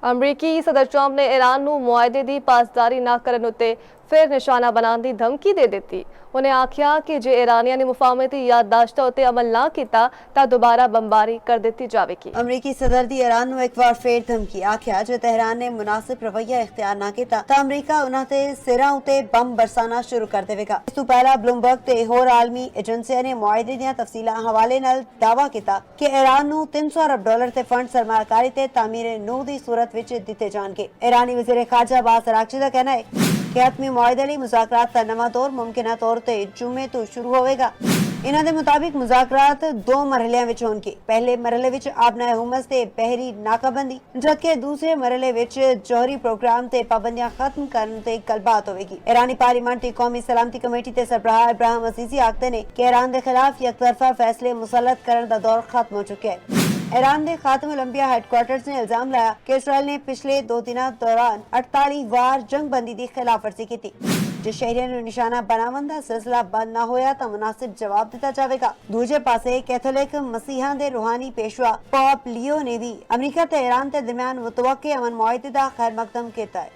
ਅਮਰੀਕੀ ਸਦਰ ਟਰੰਪ ਨੇ ईरान ਨੂੰ ਮੁਆਹਦੇ ਦੀ ਪਾਸਦਾਰੀ ਨਾ ਕਰਨ ਉੱਤੇ ਫਿਰ ਨਿਸ਼ਾਨਾ ਬਣਾਉਣ ਦੀ ਧਮਕੀ ਦੇ ਦਿੱਤੀ। ਉਹਨੇ ਆਖਿਆ ਕਿ ਜੇ ईरानियों ने मुफाहमती याददाश्तां उत्ते अमल ना किया तो दोबारा बमबारी कर दी जाएगी। अमरीकी सदर दी ईरान ਨੂੰ ਇੱਕ ਵਾਰ ਫੇਰ ਧਮਕੀ ਆਖਿਆ ਜੇ ਤਹਿਰਾਨ ਨੇ ਮੁਨਾਸਿਬ ਰਵੱਈਆ ਇਖਤਿਆਰ ਨਾ ਕੀਤਾ ਤਾਂ ਅਮਰੀਕਾ ਉਹਨਾਂ ਤੇ ਸਿਰਾਂ ਉਤੇ ਬੰਬ ਬਰਸਾਣਾ ਸ਼ੁਰੂ ਕਰ ਦੇਵੇਗਾ। ਇਸ ਤੋਂ ਪਹਿਲਾਂ ਬਲੂਮਬਰਗ ਤੇ ਹੋਰ ਆਲਮੀ ਏਜੰਸੀਆਂ ਨੇ ਮੁਆਹਦੇ ਦੀਆਂ ਤਫਸੀਲਾਂ ਹਵਾਲੇ ਨਾਲ ਦਾਅਵਾ ਕੀਤਾ ਕਿ ईरान ਨੂੰ $300 ਅਰਬ ਤੇ ਫੰਡ ਸਰਮਾਕਾਰੀ ਤੇ ਤਾਮੀਰ ਨੂ ਦੀ ਸੂਰਤ ਵਿੱਚ ਦਿੱਤੇ ਜਾਣਗੇ। ईरानी वज़ीर ख़ारजा अब्बास अराग़ची ਦਾ ਕਹਿਣਾ ਹੈ कि हतमी मुआहदे लई मुज़ाकरात का नवा दौर मुमकिना तौर ते जुमे तो शुरू होवेगा। इन्हां दे मुताबिक मुज़ाकरात 2 मरहलियां विच होणगे। पहले मरहले विच आबनाए हुमस ते बहरी नाकाबंदी जबकि दूसरे मरहले विच जौहरी प्रोग्राम ते पाबंदियां खत्म करन ते गलबात होवेगी। ईरानी पार्लियामेंट दी कौमी सलामती कमेटी ते सरबराह इब्राहिम अजीजी आखदे ने कि ईरान दे खिलाफ यकतरफा फैसले मुसल्लत करन दा दौर खत्म हो चुका है। ईरान के खातमुल अंबिया हेडक्वार्टर्स ने इल्जाम लाया कि इसराइल ने पिछले 2 दिनों दौरान 48 वार जंगबंदी की खिलाफवर्जी की। जे शहरियों ने निशाना बनावन दा सिलसिला बंद ना होया तो मुनासिब जवाब दिता जाएगा। दूजे पासे कैथोलिक मसीहा दे रूहानी पेशवा पॉप लियो ने भी अमरीका ते ईरान के दरमियान मुतवक्के अमन मुआहदे दा खैर मकदम किया है।